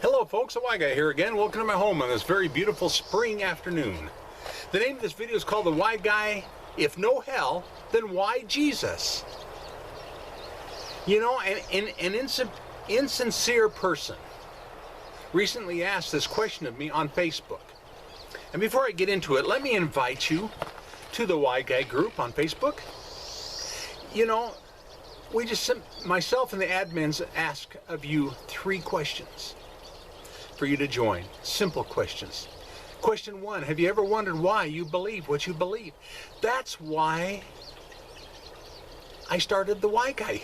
Hello folks, the Y Guy here again. Welcome to my home on this very beautiful spring afternoon. The name of this video is called The Y Guy. If no hell, then why Jesus? You know, an insincere person recently asked this question of me on Facebook. And before I get into it, let me invite you to the Y Guy group on Facebook. You know, myself and the admins ask of you 3 questions for you to join. Simple questions. Question 1, have you ever wondered why you believe what you believe? That's why I started the Y Guy.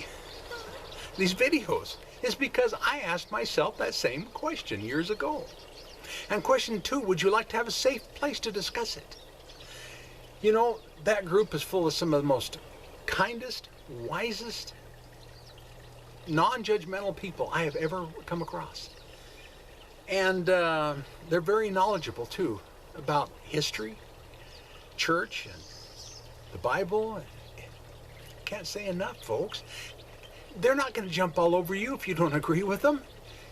These videos is because I asked myself that same question years ago. And question 2, would you like to have a safe place to discuss it? You know, that group is full of some of the most kindest, wisest, non-judgmental people I have ever come across. And they're very knowledgeable too about history, church, and the Bible. Can't say enough, folks. They're not going to jump all over you if you don't agree with them,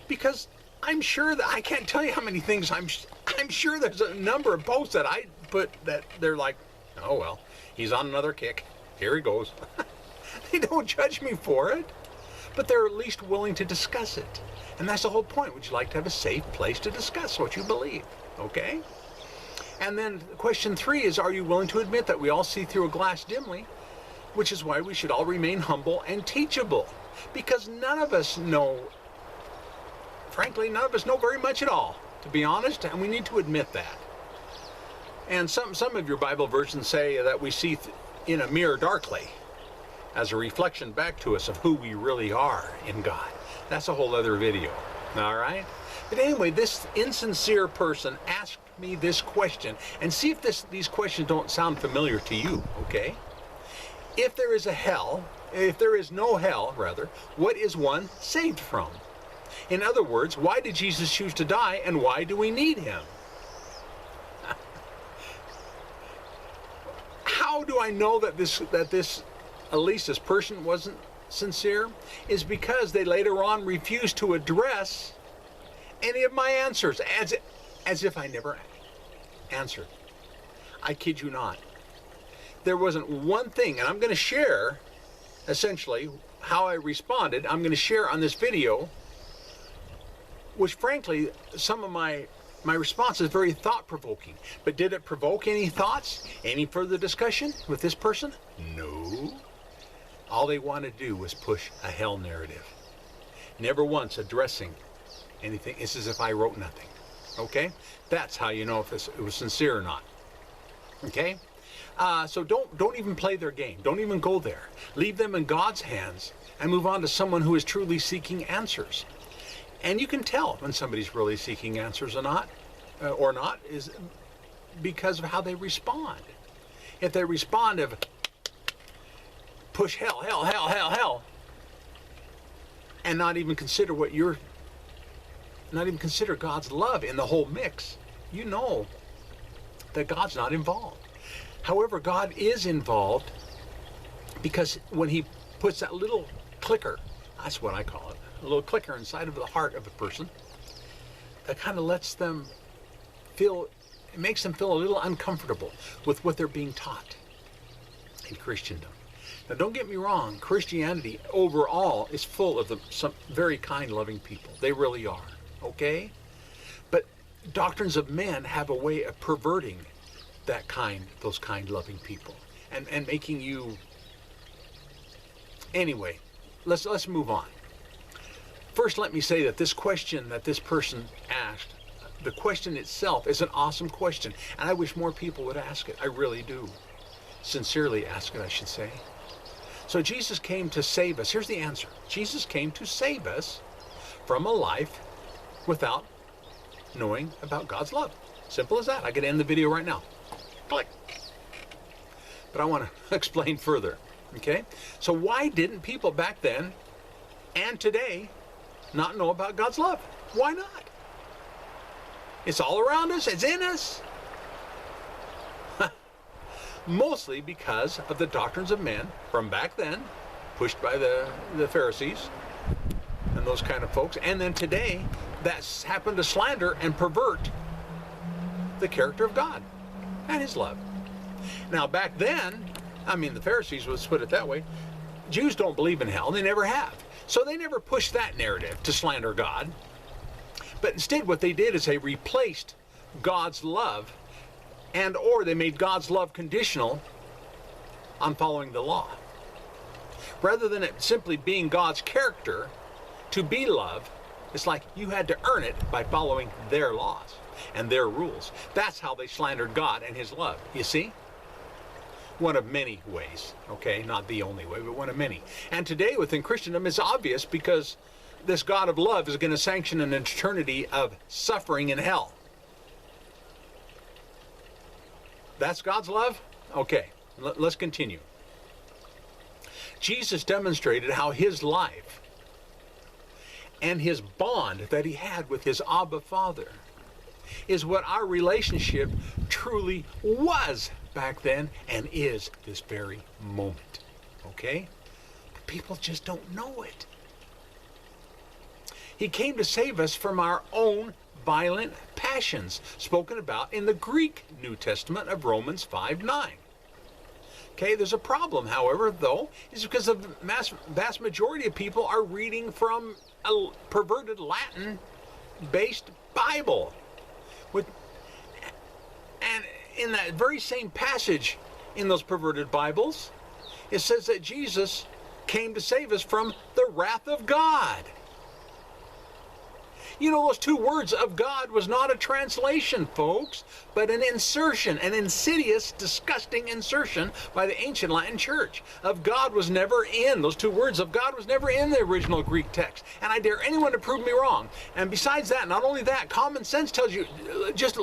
because I'm sure that I can't tell you how many things I'm sure there's a number of posts that I put that they're like, oh well, he's on another kick. Here he goes. They don't judge me for it, but they're at least willing to discuss it. And that's the whole point. Would you like to have a safe place to discuss what you believe? Okay? And then question 3 is, are you willing to admit that we all see through a glass dimly, which is why we should all remain humble and teachable, because none of us know, frankly, none of us know very much at all, to be honest, and we need to admit that. And some of your Bible versions say that we see in a mirror darkly as a reflection back to us of who we really are in God. That's a whole other video, all right? But anyway, this insincere person asked me this question, and see if these questions don't sound familiar to you, okay? If there is no hell, rather, what is one saved from? In other words, why did Jesus choose to die, and why do we need him? How do I know that at least this person wasn't sincere? Is because they later on refused to address any of my answers, as if I never answered. I kid you not. There wasn't one thing, and I'm going to share essentially how I responded. I'm going to share on this video, which frankly, some of my response is very thought-provoking. But did it provoke any thoughts, any further discussion with this person? No. All they wanted to do was push a hell narrative. Never once addressing anything. It's as if I wrote nothing. Okay? That's how you know if it was sincere or not. Okay? So don't even play their game. Don't even go there. Leave them in God's hands and move on to someone who is truly seeking answers. And you can tell when somebody's really seeking answers or not, is because of how they respond. If they respond of push hell, hell, hell, hell, hell, and not even consider God's love in the whole mix, you know that God's not involved. However, God is involved, because when he puts that little clicker, that's what I call it, a little clicker inside of the heart of a person, that kind of lets them feel, it makes them feel a little uncomfortable with what they're being taught in Christendom. Now, don't get me wrong, Christianity overall is full of some very kind, loving people. They really are, okay? But doctrines of men have a way of perverting those kind, loving people, and making you... Anyway, let's move on. First, let me say that this question that this person asked, the question itself is an awesome question, and I wish more people would ask it. I really do. Sincerely ask it, I should say. So Jesus came to save us. Here's the answer. Jesus came to save us from a life without knowing about God's love. Simple as that. I could end the video right now. Click. But I want to explain further. Okay? So why didn't people back then and today not know about God's love? Why not? It's all around us. It's in us. Mostly because of the doctrines of men from back then, pushed by the Pharisees and those kind of folks, and then today that's happened to slander and pervert the character of God and his love. Now back then, I mean the Pharisees, let's put it that way, Jews don't believe in hell, they never have. So they never pushed that narrative to slander God. But instead what they did is they replaced God's love or they made God's love conditional on following the law. Rather than it simply being God's character to be love, it's like you had to earn it by following their laws and their rules. That's how they slandered God and his love. You see? One of many ways, okay? Not the only way, but one of many. And today within Christendom it's obvious because this God of love is going to sanction an eternity of suffering in hell. That's God's love? Okay, let's continue. Jesus demonstrated how his life and his bond that he had with his Abba Father is what our relationship truly was back then and is this very moment. Okay? But people just don't know it. He came to save us from our own violent passions, spoken about in the Greek New Testament of Romans 5:9. Okay, there's a problem, however, though, is because the vast majority of people are reading from a perverted Latin-based Bible. And in that very same passage in those perverted Bibles, it says that Jesus came to save us from the wrath of God. You know, those two words of God was not a translation, folks, but an insertion, an insidious, disgusting insertion by the ancient Latin church. Of God was never in. Those two words of God was never in the original Greek text. And I dare anyone to prove me wrong. And besides that, not only that, common sense tells you, just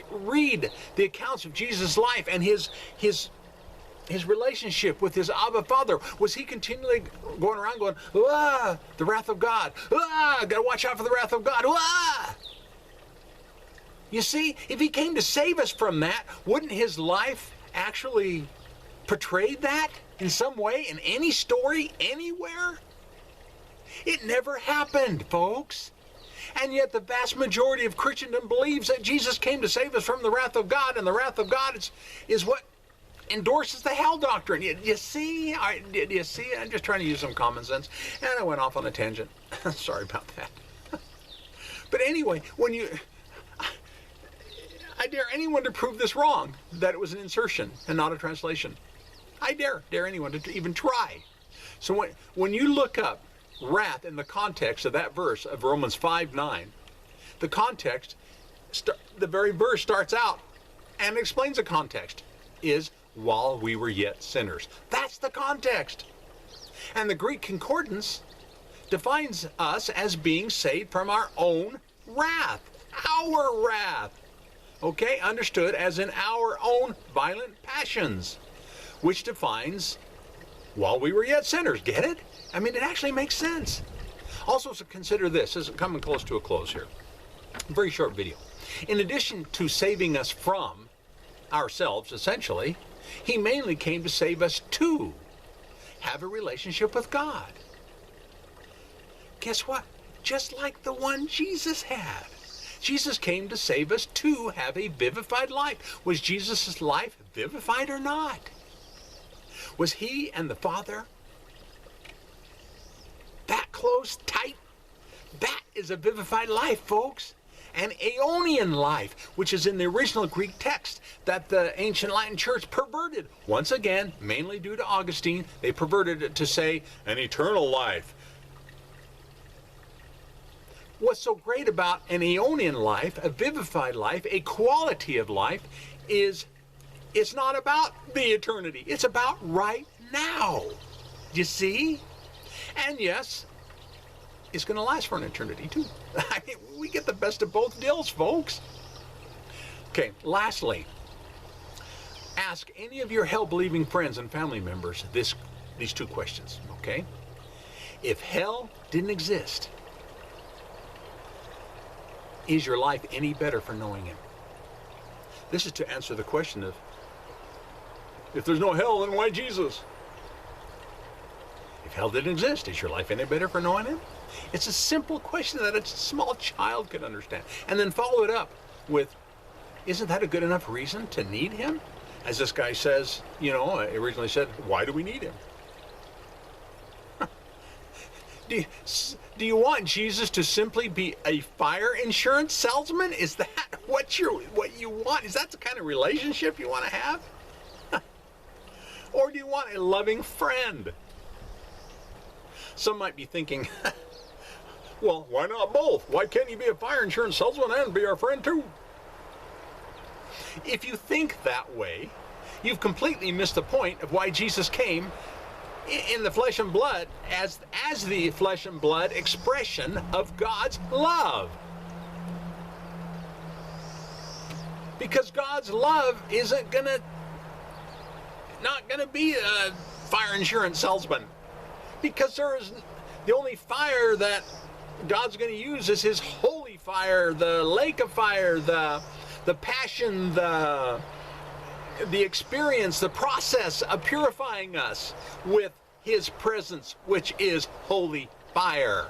read the accounts of Jesus' life and his relationship with his Abba Father. Was he continually going around going, ah, the wrath of God, ah, gotta watch out for the wrath of God, ah? You see, if he came to save us from that, wouldn't his life actually portray that in some way, in any story, anywhere? It never happened, folks. And yet the vast majority of Christendom believes that Jesus came to save us from the wrath of God, and the wrath of God is what endorses the hell doctrine. You see? You see? I'm just trying to use some common sense. And I went off on a tangent. Sorry about that. But anyway, I dare anyone to prove this wrong, that it was an insertion and not a translation. I dare anyone to even try. So when you look up wrath in the context of that verse of Romans 5:9, the context, the very verse starts out and explains the context, is while we were yet sinners. That's the context. And the Greek concordance defines us as being saved from our own wrath. Our wrath. Okay, understood as in our own violent passions, which defines while we were yet sinners. Get it? I mean, it actually makes sense. Also, so consider this. This is coming close to a close here. Very short video. In addition to saving us from ourselves, essentially, he mainly came to save us to have a relationship with God. Guess what? Just like the one Jesus had. Jesus came to save us to have a vivified life. Was Jesus' life vivified or not? Was he and the Father that close, tight? That is a vivified life, folks. An aeonian life, which is in the original Greek text that the ancient Latin church perverted. Once again, mainly due to Augustine, they perverted it to say an eternal life. What's so great about an aeonian life, a vivified life, a quality of life, is it's not about the eternity. It's about right now. You see? And yes, it's going to last for an eternity too. I mean, we get the best of both deals, folks. Okay, lastly, ask any of your hell-believing friends and family members these two questions, okay? If hell didn't exist, is your life any better for knowing him? This is to answer the question of, if there's no hell, then why Jesus? If hell didn't exist, is your life any better for knowing him? It's a simple question that a small child could understand. And then follow it up with, isn't that a good enough reason to need him? As this guy says, originally said, why do we need him? Do you want Jesus to simply be a fire insurance salesman? Is that what you want? Is that the kind of relationship you want to have? Or do you want a loving friend? Some might be thinking, well, why not both? Why can't you be a fire insurance salesman and be our friend too? If you think that way, you've completely missed the point of why Jesus came in the flesh and blood as the flesh and blood expression of God's love. Because God's love isn't not gonna be a fire insurance salesman. Because the only fire that God's going to use is his holy fire, the lake of fire, the passion, the experience, the process of purifying us with his presence, which is holy fire.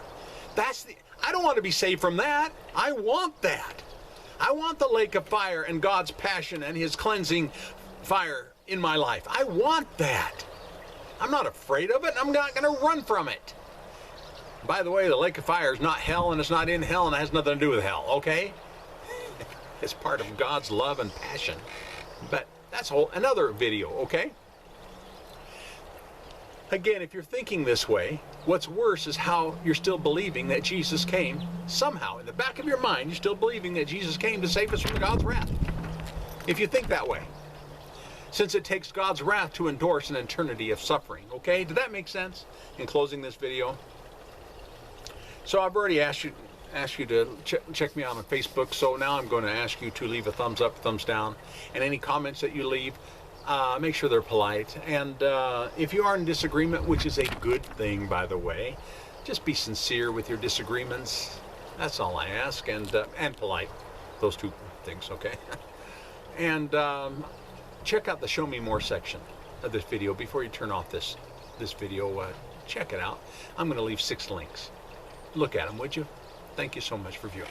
I don't want to be saved from that. I want that. I want the lake of fire and God's passion and his cleansing fire in my life. I want that. I'm not afraid of it. I'm not going to run from it. By the way, the lake of fire is not hell, and it's not in hell, and it has nothing to do with hell, okay? It's part of God's love and passion. But that's another video, okay? Again, if you're thinking this way, what's worse is how you're still believing that Jesus came. Somehow, in the back of your mind, you're still believing that Jesus came to save us from God's wrath. If you think that way. Since it takes God's wrath to endorse an eternity of suffering. Okay? Did that make sense in closing this video? So I've already asked you to check me out on Facebook, so now I'm going to ask you to leave a thumbs up, thumbs down, and any comments that you leave, make sure they're polite. And if you are in disagreement, which is a good thing, by the way, just be sincere with your disagreements. That's all I ask, and polite. Those two things, okay? And check out the Show Me More section of this video before you turn off this video. Check it out. I'm going to leave 6 links. Look at them, would you? Thank you so much for viewing.